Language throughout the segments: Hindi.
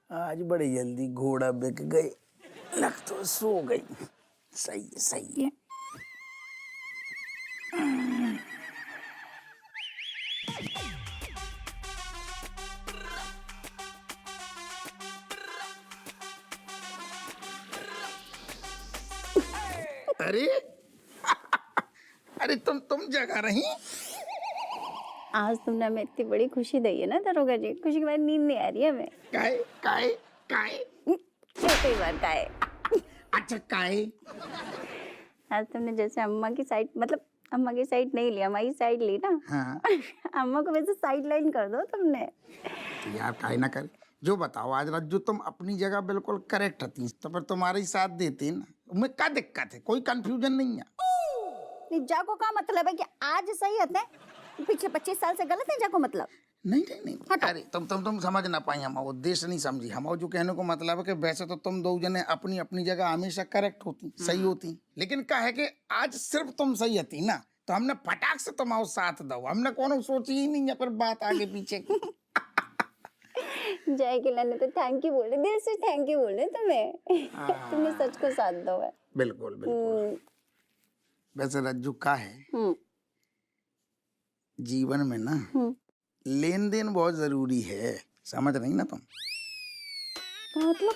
आज बड़ी जल्दी घोड़ा बिक गए, लग तो सो गई। सही है सही है। अरे अरे तुम जगा रही? आज तुमने हमें इतनी बड़ी खुशी दी है ना दरोगा जी, खुशी के बाद नींद नहीं आ रही है हमें। काहे काहे काहे? कई बार काहे। अच्छा काहे? आज तुमने जैसे अम्मा की साइड, मतलब अम्मा की साइड नहीं ली, हमारी साइड ली ना। हाँ। अम्मा को वैसे साइड लाइन कर दो तुमने। तो यार काहे ना करे। जो बताओ आज रात, जो तुम अपनी जगह बिल्कुल करेक्ट थी तो फिर तुम्हारे ही साथ देती ना। मैं क्या दिक्कत है? कोई कंफ्यूजन नहीं है। जाको का मतलब है कि आज सही है, पिछले 25 साल से गलत है जाको मतलब? नहीं नहीं नहीं, अरे तुम समझ ना पाई। हम उद्देश्य नहीं समझी। हम जो कहने को मतलब है कि वैसे तो तुम दो जने अपनी अपनी जगह हमेशा करेक्ट होती, सही होती, लेकिन क्या है कि आज सिर्फ तुम सही थी ना, तो हमने फटाक से तुम्हारा साथ दो। हमने कोनो सोची ही नहीं है पर बात आगे पीछे की। जय के लाने तो थैंक यू बोले, दिल से थैंक यू बोले तुम्हें। तुमने सच को साथ दो है। बिल्कुल बिल्कुल। वैसे रज्जू का है, जीवन में ना लेन देन बहुत जरूरी है, समझ रही ना तुम? मतलब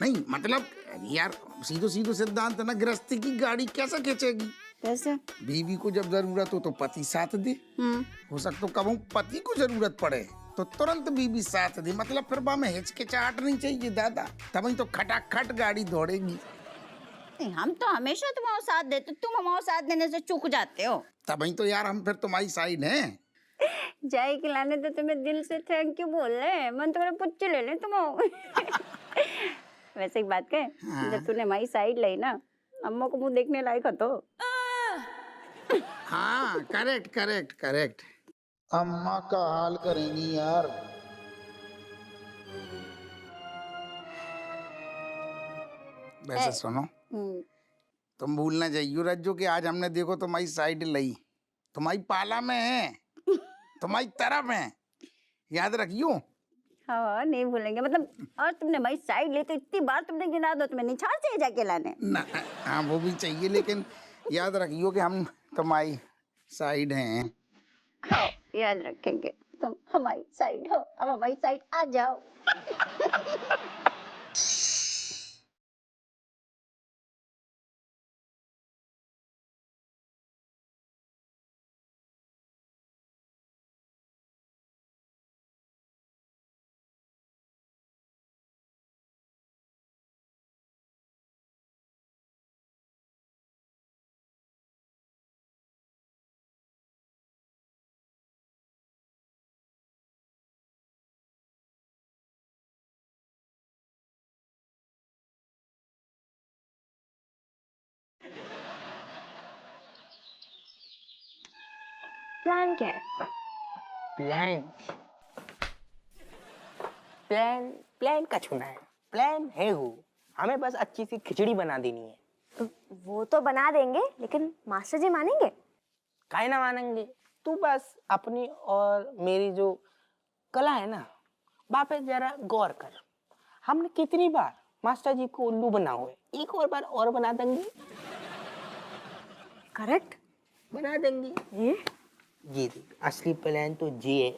नहीं मतलब यार, सीधो सीधो सिद्धांत है ना, गृहस्थी की गाड़ी कैसे खींचेगी? कैसे? बीवी को जब जरूरत हो तो पति साथ दे। हो सकता तो कभी पति को जरूरत पड़े तो तुरंत बीवी साथ दे। मतलब फिर में हिचकिचाहट नहीं चाहिए दादा, तभी तो खटाखट गाड़ी दौड़ेगी। नहीं, हम तो हमेशा तुम्हारा साथ देते, तुम हमारा साथ देने से चूक जाते हो। तभी तो यार हम फिर तुम्हारी साइड हैं। जय के लाने तो तुम्हें दिल से थैंक यू बोल रहे, मन तुम्हारे पुच्चे ले ले तुम। वैसे एक बात कहे, जब तूने हमारी साइड ली ना, अम्मा को मुंह देखने लायक हो तो। हाँ करेक्ट करेक्ट करेक्ट। अम्मा का हाल करेंगी यार। वैसे सुनो, तुम भूलना चाहिए रज्जू कि आज हमने देखो तुम्हारी साइड ली, तुम्हारी पाला में है, तुम्हारी तरफ है, याद रखियो। हाँ नहीं भूलेंगे, मतलब और तुमने हमारी साइड ली तो इतनी बार तुमने गिना दो, तुम्हें निछाड़ चाहिए जाके लाने ना। हाँ वो भी चाहिए, लेकिन याद रखियो कि हम तुम्हारी साइड हैं। हाँ याद रखेंगे, तुम हमारी साइड हो, अब हमारी साइड आ जाओ। प्लान क्या है? प्लान प्लान प्लान का छूना है। प्लान है वो, हमें बस अच्छी सी खिचड़ी बना देनी है। वो तो बना देंगे, लेकिन मास्टर जी मानेंगे? काहे ना मानेंगे। तू बस अपनी और मेरी जो कला है ना, वहाँ पे जरा गौर कर। हमने कितनी बार मास्टर जी को उल्लू बना हुए, एक और बार और बना देंगे। करेक्ट, बना देंगे। ये देख, असली प्लान तो ये है।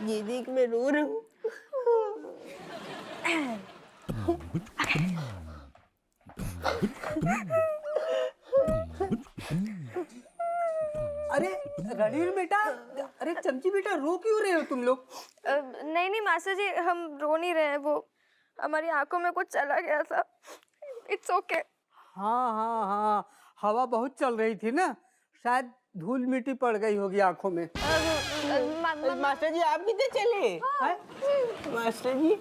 ये देख मैं रो रहा हूँ। अरे रणवीर बेटा, अरे चमची बेटा, रो क्यों रहे हो तुम लोग? नहीं नहीं मास्टर जी, हम रो नहीं रहे हैं, वो हमारी आंखों में कुछ चला गया था। It's okay. हाँ हाँ हाँ, हवा बहुत चल रही थी ना, शायद धूल मिट्टी पड़ गई होगी आंखों में। मास्टर जी आप भी तो चले। मास्टर जी,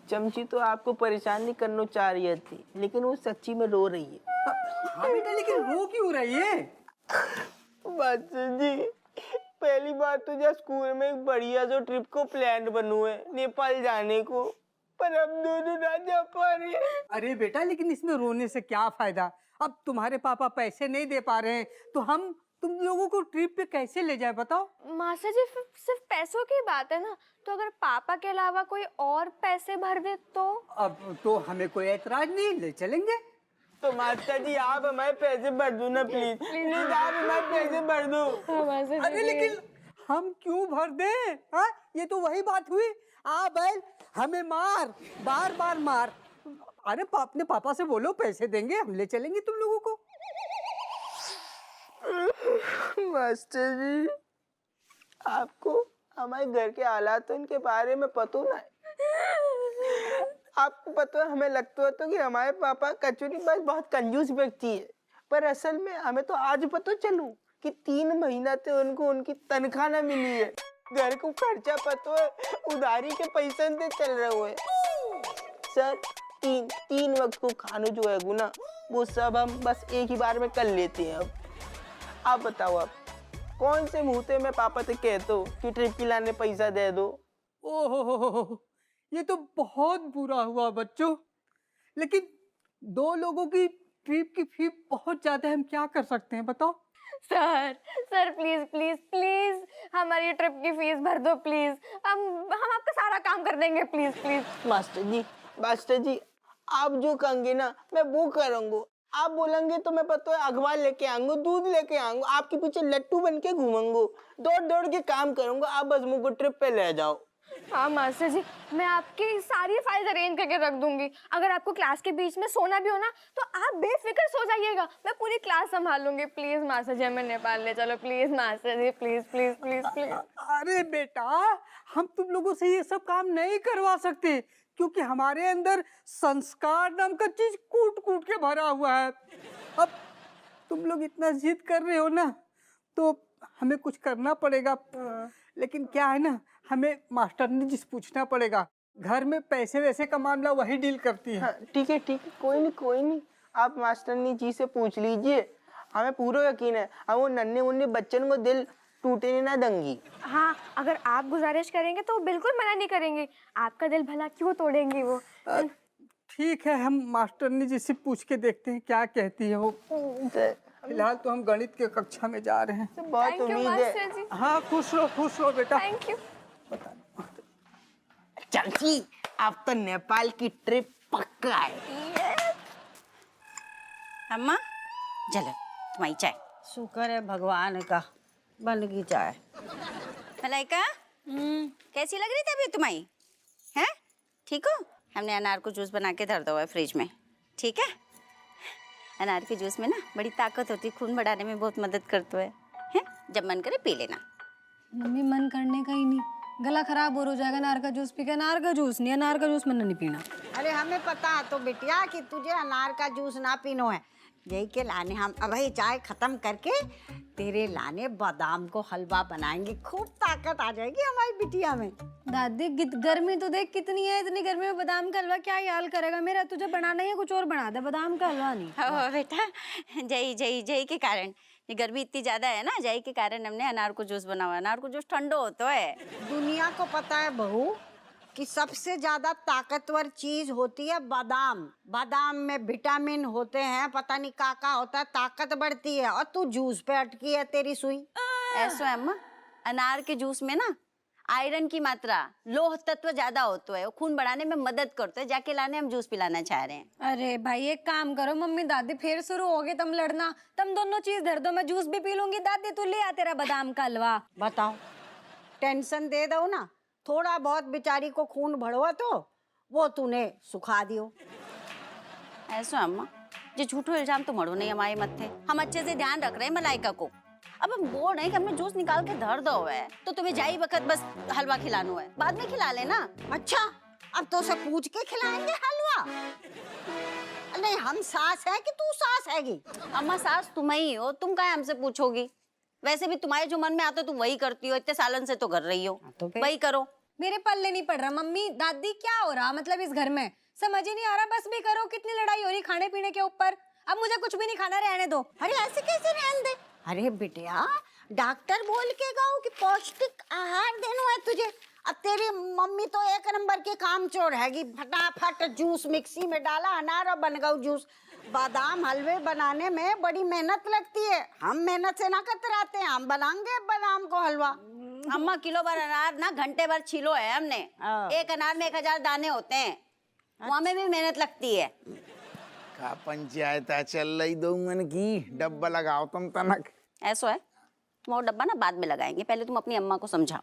चमची तो आपको परेशान नहीं करना चाह रही थी, लेकिन वो सच्ची में रो रही है। हाँ बेटा, लेकिन रो क्यों रही है? मास्टर जी, पहली बार तो जब स्कूल में एक बढ़िया जो ट्रिप को प्लान बनू है नेपाल जाने को, पर हम दोनों ना जा पा रहे। अरे बेटा, लेकिन इसमें रोने से क्या फायदा? अब तुम्हारे पापा पैसे नहीं दे पा रहे हैं तो हम तुम लोगों को ट्रिप पे कैसे ले जाए बताओ? मास्टर जी सिर्फ पैसों की बात है ना, तो अगर पापा के अलावा कोई और पैसे भर दे तो? अब तो हमें कोई ऐतराज नहीं, ले चलेंगे। तो मास्टर जी आप हमारे पैसे भर दो ना प्लीज, प्लीज आप हमारे पैसे भर दो। अरे लेकिन हम क्यों भर दें? हाँ, ये तो वही बात हुई, आ बैल हमें मार, बार बार मार। अरे अपने पापा से बोलो पैसे देंगे, हम ले चलेंगे तुम लोगों को। मास्टर जी आपको हमारे घर के हालात के बारे में पता ना है। आपको पता है, हमें लगता है तो कि हमारे पापा कचौरी बस बहुत कंजूस व्यक्ति है, पर असल में हमें तो आज पता चलू कि 3 महीना से उनको उनकी तनख्वाह न मिली है। घर को खर्चा पता है उधारी के पैसे से चल रहे है। सर तीन वक्त को खाना जो है गुना वो सब हम बस एक ही बार में कर लेते हैं। अब आप बताओ, आप कौन से मुहूर्ते में पापा से कहते हो कि ट्रिप की लाने पैसा दे दो? ओहो, ये तो बहुत बुरा हुआ बच्चों, लेकिन 2 लोगों की ट्रिप की फी बहुत ज्यादा है, हम क्या कर सकते हैं बताओ? सर प्लीज प्लीज प्लीज हमारी ट्रिप की फीस भर दो प्लीज। हम आपका सारा काम कर देंगे, प्लीज प्लीज। मास्टर जी आप जो कहेंगे ना मैं वो करूँगा। आप बोलेंगे तो मैं पता है अखबार लेके आऊंगा, दूध लेके आऊंगा, आपके पीछे लट्टू बन के घूमूंगा, दौड़ दौड़ के काम करूंगा। आप बस मुझको ट्रिप पे ले जाओ। हाँ मास्टर जी, मैं आपकी सारी फाइल्स अरेंज करके रख दूंगी। अगर आपको क्लास के बीच में सोना भी हो ना तो आप बेफिक्र सो जाइएगा, मैं पूरी क्लास संभाल लूंगी। प्लीज मास्टर जी हमें नेपाल ले चलो, please master ji, please please please please. अरे बेटा, हम तुम लोगों से ये सब काम नहीं करवा सकते, क्योंकि हमारे अंदर संस्कार नाम का चीज कूट कूट के भरा हुआ है। अब तुम लोग इतना जिद कर रहे हो ना, तो हमें कुछ करना पड़ेगा। लेकिन क्या है ना, हमें मास्टरनी जी से पूछना पड़ेगा। घर में पैसे वैसे का मामला वही डील करती है। हाँ, ठीक है कोई नहीं आप मास्टरनी जी से पूछ लीजिए। हमें पूरा यकीन है हम वो नन्हे मुन्ने बच्चन को दिल टूटने ना देंगी। हाँ, अगर आप गुजारिश करेंगे तो बिल्कुल मना नहीं करेंगे। आपका दिल भला क्यों तोड़ेंगी वो। ठीक है, हम मास्टरनी जी से पूछ के देखते हैं क्या कहती है वो। फिलहाल तो हम गणित के कक्षा में जा रहे हैं। बहुत Thank you, उम्मीद मास्टर है। जी। हाँ, खुश रहो बेटा। Thank you. चाची आप तो नेपाल की ट्रिप पक्का है। अम्मा चलो तुम्हारी चाय। शुक्र है भगवान का बन गई चाय। मलाइका कैसी लग रही तबीयत तुम्हारी? हैं ठीक हो? हमने अनार को जूस बना के धर दो है फ्रिज में, ठीक है? अनार के जूस में ना बड़ी ताकत होती है, खून बढ़ाने में बहुत मदद करता है। हैं जब मन करे पी लेना। मम्मी मन करने का ही नहीं, गला खराब हो जाएगा अनार का जूस पी के। अनार का जूस मैंने नहीं पीना। अरे हमें पता है तो बिटिया कि तुझे अनार का जूस ना पीनो है। यही के लाने हम अब ही चाय खत्म करके तेरे लाने बादाम को हलवा बनाएंगे, खूब ताकत आ जाएगी हमारी बिटिया में। दादी गर्मी तो देख कितनी है, इतनी गर्मी में बादाम का हलवा क्या याल करेगा मेरा? तुझे बनाना ही है कुछ और बना दे, बादाम का हलवा नहीं। हाँ बेटा, जय के कारण ये गर्मी इतनी ज्यादा है ना, जय के कारण हमने अनार को जूस बना हुआ। अनार को जूस ठंडो होता है। दुनिया को पता है बहू कि सबसे ज्यादा ताकतवर चीज होती है बादाम। बादाम में विटामिन होते हैं, पता नहीं का होता है, ताकत बढ़ती है। और तू जूस पे अटकी है तेरी सुई। ऐसा है अम्मा, अनार के जूस में ना आयरन की मात्रा, लोह तत्व ज्यादा होता है, वो खून बढ़ाने में मदद करता है। जाके लाने हम जूस पिलाना चाह रहे हैं। अरे भाई एक काम करो, मम्मी दादी फिर शुरू हो गए तुम लड़ना। तुम दोनों चीज धर दो, मैं जूस भी पी लूंगी। दादी तू ले आ तेरा बादाम का हलवा। बताओ, टेंशन दे दो ना, थोड़ा बहुत बेचारी को खून बढ़वा तो वो तूने सुखा दियो। ऐसा अम्मा जो झूठो इल्जाम तो मरो नहीं हमारे मत्थे। हम अच्छे से ध्यान रख रहे हैं मलाइका को। अब हम बोल रहे हैं कि हमने जूस निकाल के धर दो है, तो तुम्हें जाई वक्त बस हलवा खिलाना है, बाद में खिला लेना। अच्छा, अब तो उसे पूछ के खिलाएंगे हलवा? नहीं, हम सास है कि तू सास हैगी? अम्मा सास तुम ही हो, तुम काहे हमसे पूछोगी? वैसे भी तुम्हारे जो मन में आता तुम वही करती हो, इतने सालन से तो कर रही हो, तो वही करो। मेरे पल्ले नहीं पड़ रहा मम्मी दादी, क्या हो रहा मतलब इस घर में समझ ही नहीं आ रहा। बस भी करो, कितनी लड़ाई हो रही खाने पीने के ऊपर। अब मुझे कुछ भी नहीं खाना, रहने दो। अरे ऐसे कैसे रहने दे? अरे बिटिया, डॉक्टर बोल के गए कि पौष्टिक आहार देना है तुझे। अब तेरी मम्मी तो एक नंबर के काम चोर हैगी, फटाफट जूस मिक्सी में डाला अनार और बन गया जूस। बादाम हलवे बनाने में बड़ी मेहनत लगती है। हम मेहनत से ना कतराते हैं, हम बनाएंगे बादाम को हलवा। अम्मा किलो भर अनार ना घंटे भर छिलो है हमने। हाँ। एक अनार में 1000 दाने होते हैं, वहाँ में भी मेहनत लगती है। का पंचायत चल रही दोंगन की, डब्बा लगाओ तुम तनक। ऐसा है, तुम वो डब्बा ना बाद में लगाएंगे, पहले तुम अपनी अम्मा को समझाओ।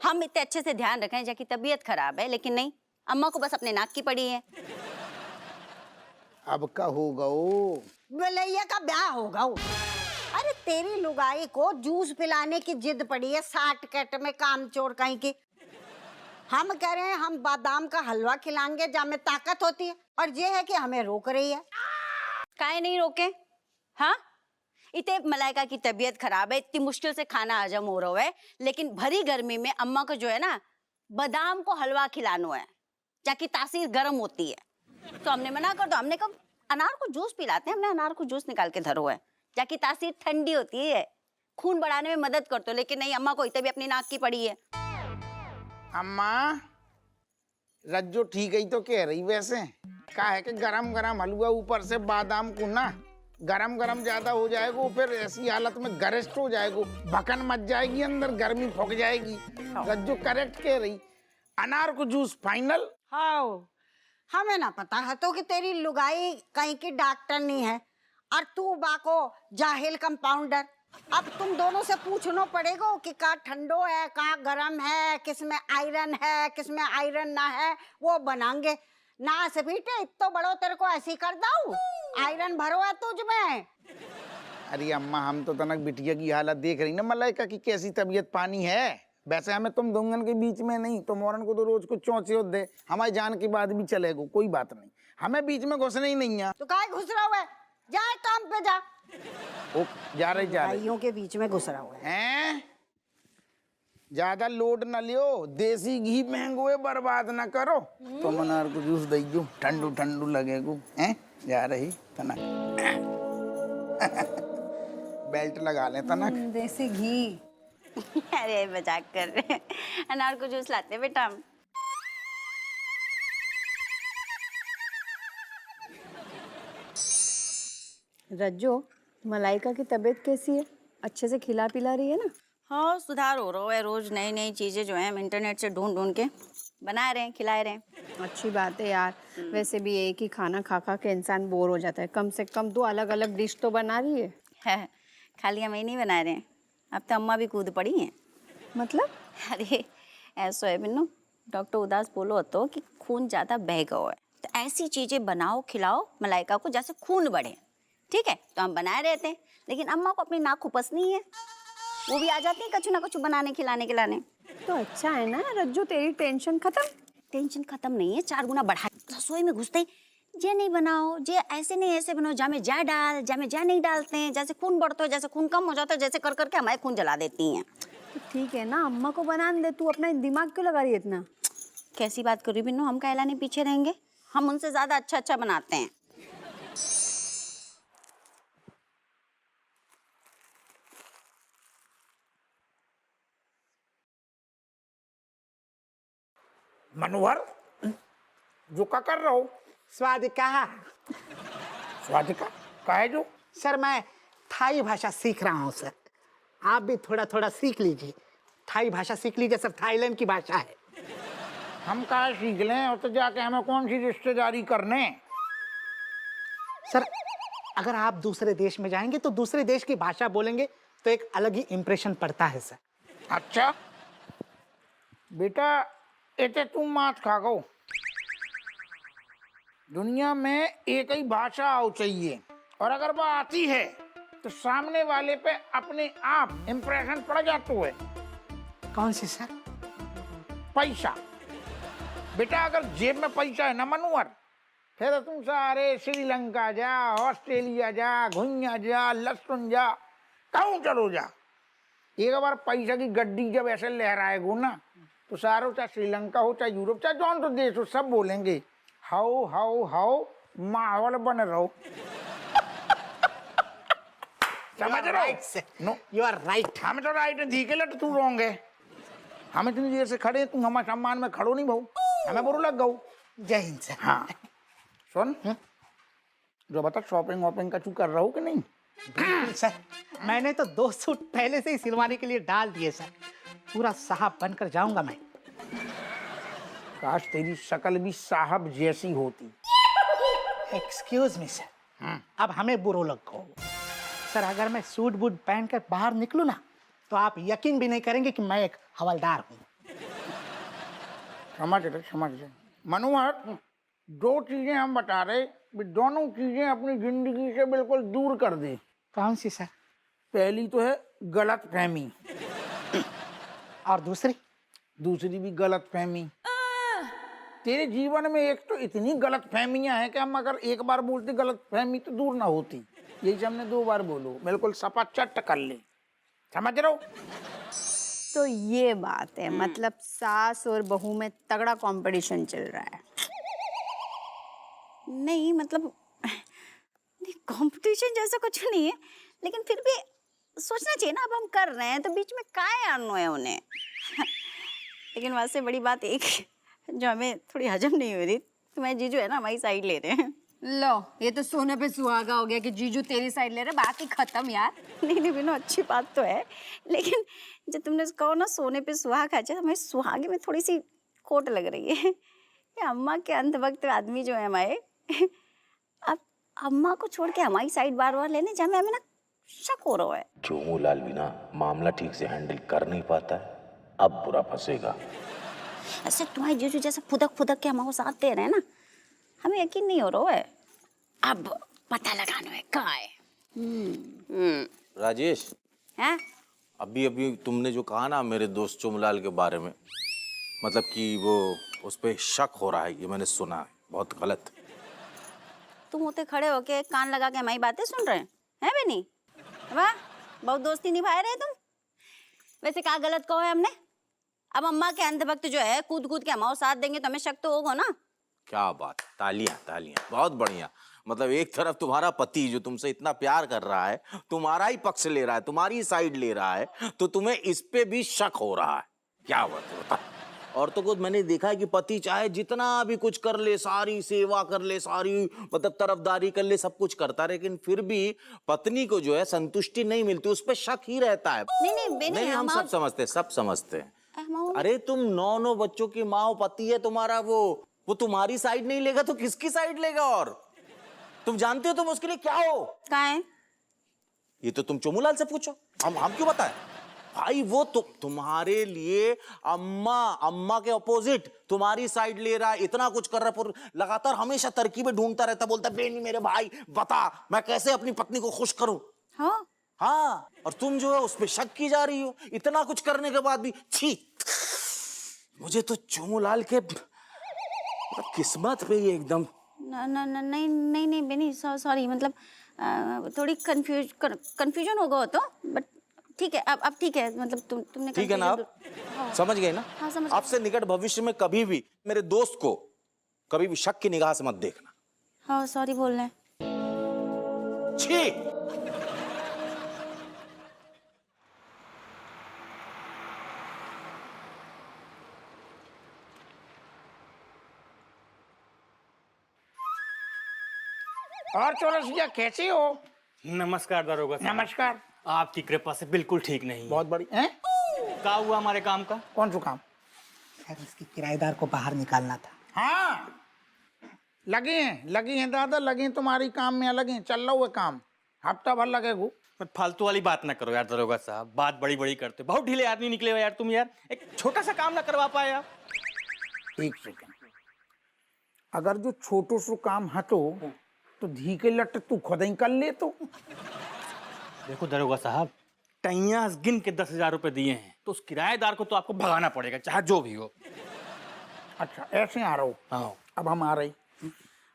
हम इतने अच्छे से ध्यान रखें जाकि तबीयत खराब है, लेकिन नहीं, अम्मा को बस अपने नाक की पड़ी है। अब का होगा वो? बलैया का ब्याह होगा। अरे तेरी लुगाई को जूस पिलाने की जिद पड़ी है, 60 कट में कामचोर कहीं की। हम कह रहे हैं हम बादाम का हलवा खिलाएंगे जहाँ में ताकत होती है, और ये है कि हमें रोक रही है। काहे नहीं रोके? हाँ, इतने मलाइका की तबीयत खराब है, इतनी मुश्किल से खाना हजम हो रहा है, लेकिन भरी गर्मी में अम्मा को जो है ना बादाम को हलवा खिलानो है, जाकि तासीर गर्म होती है। तो हमने मना कर दो, हमने कहा अनार को जूस पिलाते हैं, हमने अनार को जूस निकाल के धरो है, जाकि तासीर ठंडी होती है, खून बढ़ाने में मदद करते हो। लेकिन नहीं, अम्मा को इतने भी अपनी नाक की पड़ी है। अम्मा रज्जो ठीक ही तो कह रही वैसे। का है कि गरम गरम हलवा ऊपर से बादाम को ना गरम गरम ज्यादा हो जाएगा, फिर ऐसी हालत में गरिष्ठ हो जाएगा, भकन मच जाएगी, अंदर गर्मी फूक जाएगी। रज्जो करेक्ट कह रही। अनार को जूस फाइनल। हाँ, हमें ना पता है तो कि तेरी लुगाई कहीं की डॉक्टर नहीं है, और तू बाको जाहिल कंपाउंडर। अब तुम दोनों से पूछना पड़ेगा कि का ठंडो है, का गरम है, किसमें आयरन है, किसमें आयरन ना है, वो बनाएंगे ना। से बेटे इतो बड़ो तेरे को ऐसी कर दाऊ, आयरन भरो है तुझ में। अरे अम्मा, हम तो तनक बिटिया की हालत देख रही ना, मलाइका की कैसी तबीयत पानी है। वैसे हमें तुम दोंगन के बीच में नहीं, तो मोरन को तो रोज कुछ चौंचे दे, हमारी जान की बात भी चलेगा, कोई बात नहीं, हमें बीच में घुसना ही नहीं है। तो काहे घुस रहा हुआ है? जा काम पे जा। ओ, जा रही भाइयों के बीच में घुस रहा हुआ है। हैं? ज्यादा लोड न लियो, देसी घी महंगो है, बर्बाद न करो। तो अनार को जूस दईयो, ठंडू ठंडू लगेगो। हैं? जा रही तनक। बेल्ट लगा ले तनक। देसी घी। अरे मजाक कर रहे हैं, अनार को जूस लाते बेटा हम। रज्जो, मलाइका की तबीयत कैसी है? अच्छे से खिला पिला रही है ना? हाँ, सुधार हो रहा है, रोज नई नई चीजें जो है हम इंटरनेट से ढूंढ ढूंढ के बना रहे हैं, खिला रहे हैं। अच्छी बात है यार। वैसे भी एक ही खाना खा खा के इंसान बोर हो जाता है, कम से कम 2 अलग अलग डिश तो बना रही है। खाली हम ही नहीं बना रहे हैं, अब तो अम्मा भी कूद पड़ी हैं। मतलब? अरे ऐसा है बिन्नू, डॉक्टर उदास बोलो तो कि खून ज्यादा बह गया है, तो ऐसी चीजें बनाओ खिलाओ मलाइका को जैसे खून बढ़े। ठीक है, तो हम बनाए रहते हैं, लेकिन अम्मा को अपनी नाक खुपस नहीं है, वो भी आ जाती है कछु ना कछु बनाने खिलाने खिलाने। तो अच्छा है ना रज्जो, तेरी टेंशन खत्म। टेंशन खत्म नहीं है, 4 गुना बढ़ा। रसोई में घुसते ही जे नहीं बनाओ, जे ऐसे नहीं ऐसे बनाओ, जा में जा डाल, जा में जा नहीं डालते हैं, जैसे खून बढ़ता है, जैसे खून कम हो जाता है, जैसे कर करके हमारे खून जला देती हैं। तो ठीक है ना, अम्मा को बनाने दे, तू अपना दिमाग क्यों लगा रही है इतना? कैसी बात कर रही बिन्नू, हम कहला नहीं पीछे रहेंगे, हम उनसे ज्यादा अच्छा अच्छा बनाते हैं। मनोहर, जो का कर रहा हो? स्वाद कहा? स्वाद का है जो? सर मैं थाई भाषा सीख रहा हूँ सर, आप भी थोड़ा थोड़ा सीख लीजिए। थाई भाषा सीख लीजिए सर, थाईलैंड की भाषा है। हम कहा सीख लें, और तो जाके हमें कौन सी रिश्तेदारी करने? सर अगर आप दूसरे देश में जाएंगे तो दूसरे देश की भाषा बोलेंगे तो एक अलग ही इम्प्रेशन पड़ता है सर। अच्छा बेटा, इते तुम मात खा गो। दुनिया में एक ही भाषा आओ चाहिए, और अगर वो आती है तो सामने वाले पे अपने आप इम्प्रेशन पड़ जाता है। कौन सी सर? पैसा। बेटा अगर जेब में पैसा है ना मनोहर, फिर तो तुम सारे श्रीलंका जा, ऑस्ट्रेलिया जा, घुइया जा, लहसुन जा, कहूँ चलो जा। एक बार पैसा की गड्डी जब ऐसे लहराएगो ना, तो सारो चाहे श्रीलंका हो, चाहे यूरोप, चाहे जौन तो देश हो, सब बोलेंगे हाउ हाउ हाउ, माहौल बन रहो। समझ रहे हो? No, you are right. हमें तो राइट है, धी के लट तू रॉन्ग है। हम इतनी देर से खड़े, तुम हमारे सम्मान में खड़ो नहीं भाऊ, हमें बुरा लग गऊ। जय हिंद सर। हाँ सुन, जो बता शॉपिंग वॉपिंग का तू कर रहा हो कि नहीं? बिल्कुल सर, मैंने तो 2 सूट पहले से ही सिलवाने के लिए डाल दिए सर। पूरा साहब बनकर जाऊंगा मैं। काश तेरी शक्ल भी साहब जैसी होती। एक्सक्यूज मी सर, अब हमें बुरो लगो सर। अगर मैं सूट बूट पहनकर बाहर निकलूं ना, तो आप यकीन भी नहीं करेंगे कि मैं एक हवलदार हूँ। समझ रहे मनोहर, 2 चीजें हम बता रहे, भी दोनों चीजें अपनी जिंदगी से बिल्कुल दूर कर दे। कौन सी सर? पहली तो है गलत फहमी, और दूसरी भी गलत फहमी। तेरे जीवन में एक तो इतनी गलत फहमियां हैं कि हम अगर एक बार बोलते गलत फहमी तो दूर ना होती, यही हमने 2 बार बोलो, बिल्कुल सपा चट कर ले। समझ रहे हो? तो ये बात है, मतलब सास और बहू में तगड़ा कंपटीशन चल रहा है। नहीं मतलब कंपटीशन जैसा कुछ नहीं है, लेकिन फिर भी सोचना चाहिए ना, अब हम कर रहे हैं तो बीच में काहे आना है उन्हें। लेकिन वैसे बड़ी बात एक जो हमें थोड़ी हजम नहीं हो रही, तुम्हारे जीजू है ना हमारी साइड ले रहे हैं। लो ये तो सोने पे सुहागा हो गया कि जीजू तेरी साइड ले रहे, बात ही खत्म यार। नहीं बिना अच्छी बात तो है, लेकिन जब तुमने कहो ना सोने पे सुहाग अच्छा, हमें सुहागे में थोड़ी सी खोट लग रही है। ये अम्मा के अंत वक्त आदमी जो है हमारे, अब अम्मा को छोड़ के हमारी साइड बार बार लेने जाने हमें ना शक हो रहा है। चोमूलाल भी ना मामला ठीक से हैंडल कर नहीं पाता है, अब बुरा फंसेगा। ऐसे तुम्हारे जीजू जैसे फुदक के हमारे साथ दे रहे हैं ना, हमें यकीन नहीं हो रहा है। अब पता लगाना है कहाँ है। राजेश, हैं? अभी तुमने जो कहा ना मेरे दोस्त चोमूलाल के बारे में, मतलब कि वो उस पे शक हो रहा है, ये मैंने सुना है, बहुत गलत। तुम होते खड़े होके कान लगा के हमारी बातें सुन रहे हैं बेनी? वाह, बहुत दोस्ती निभाए रहे तुम। वैसे क्या गलत कहो है हमने? अब अम्मा के अंत वक्त जो है कूद के हमारे साथ देंगे तो हमें शक तो होगा ना। क्या बात, तालियां, बहुत बढ़िया। मतलब एक तरफ तुम्हारा पति जो तुमसे इतना प्यार कर रहा है, तुम्हारा ही पक्ष ले रहा है, तुम्हारी साइड ले रहा है, तो तुम्हें इस पे भी शक हो रहा है। क्या बात है बता। और तो कुछ मैंने देखा है कि पति चाहे जितना भी कुछ कर ले, सारी सेवा कर ले, सारी मतलब तरफदारी कर ले, सब कुछ करता है, लेकिन फिर भी पत्नी को जो है संतुष्टि नहीं मिलती, उस पर शक ही रहता है। नहीं, हम सब समझते हैं। अरे तुम 9 बच्चों की माँ हो, पति है तुम्हारा, वो तुम्हारी साइड नहीं लेगा तो किसकी साइड लेगा? और तुम जानते हो तुम उसके लिए क्या हो? क्या है? ये तो तुम चोमूलाल से पूछो, हम क्यों बताएं? भाई वो तुम्हारे लिए अम्मा के अपोजिट तुम्हारी साइड ले रहा है, इतना कुछ कर रहा है, लगातार हमेशा तरकीबें ढूंढता रहता, बोलता बेनी मेरे भाई बता मैं कैसे अपनी पत्नी को खुश करूं। हाँ, और तुम जो है उस पर शक की जा रही हो, इतना कुछ करने के बाद भी। छी, मुझे तो चोमूलाल के किस्मत पे ही एकदम। नहीं बेनी, सॉरी, मतलब थोड़ी कंफ्यूजन होगा हो तो, बट ठीक है, अब ठीक है, मतलब तुमने ठीक है ना? आप समझ गए ना? हाँ, समझ। आपसे निकट भविष्य में कभी भी मेरे दोस्त को कभी भी शक की निगाह से मत देखना। हाँ सॉरी बोल रहे हैं। छी, और चौरसिया कैसे हो? नमस्कार दारोगा साहब। नमस्कार। आपकी कृपा से बिल्कुल ठीक नहीं। बहुत बड़ी हैं? क्या हुआ हमारे काम का? कौन सा काम? सर इसकी किराएदार को बाहर निकालना था। हाँ, लगे हैं दादा, लगे हैं तुम्हारी काम में, लगे हैं, चल रहा हुआ काम, हफ्ता भर लगेगा। पर फालतू वाली बात ना करो यार दारोगा साहब, बात बड़ी करते हो। बहुत ढीले आदमी निकले हो यार तुम। यार एक छोटा सा काम ना करवा पाए आप? एक सेकंड, अगर जो छोटो सो काम हटो तो धी के लट तू खुद ही कर ले। तो देखो दारोगा साहब, टैया गिन के 10,000 रुपए दिए हैं, तो उस किराएदार को तो आपको भगाना पड़ेगा, चाहे जो भी हो। अच्छा ऐसे आ रहा हो? हाँ। अब हम आ रही।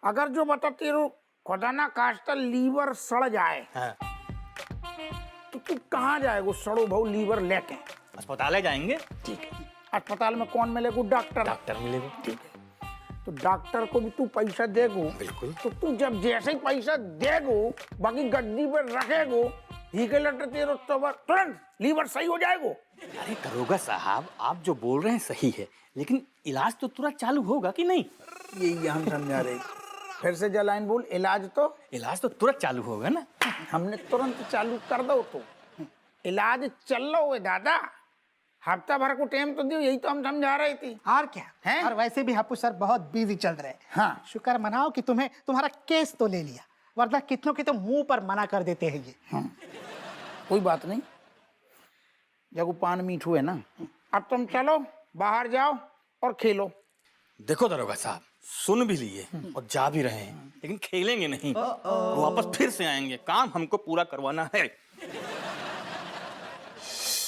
अगर जो बता तेरो खुदा ना खास्ता लीवर सड़ जाए, हाँ। तो तू कहाँ जाएगा सड़ो भाऊ लीवर लेके? अस्पताल जाएंगे। ठीक है, अस्पताल में कौन मिलेगा? डॉक्टर मिलेगा। ठीक है, तो डॉक्टर को भी तू पैसा देगो। बिल्कुल। तो तू जब जैसे ही पैसा देगो, बाकी गद्दी पर रखेगो, ठीक है लट तेरो तुरंत लीवर सही हो जाएगो। अरे दारोगा साहब, आप जो बोल रहे हैं सही है, लेकिन इलाज तो तुरंत चालू होगा कि नहीं? यही हम समझा रहे। फिर से जलाइन बोल, इलाज तो इलाज तो तुरंत चालू होगा ना। हमने तुरंत चालू कर दो। तो इलाज चल रहा है दादा, हफ्ता भर को टाइम तो दियो, यही तो हम समझा रहे थे। और क्या हैं? और वैसे भी हप्पू सर बहुत बिजी चल रहे हैं। हाँ। शुक्र मनाओ कि तुम्हें तुम्हारा केस तो ले लिया, वरना कितनों के तो मुंह पर मना कर देते हैं ये। कोई बात नहीं, जब वो पान मीठू है ना, अब तुम चलो बाहर जाओ और खेलो। देखो दरोगा साहब, सुन भी लिए और जा भी रहे हैं, लेकिन खेलेंगे नहीं। वो वापस फिर से आएंगे, काम हमको पूरा करवाना है।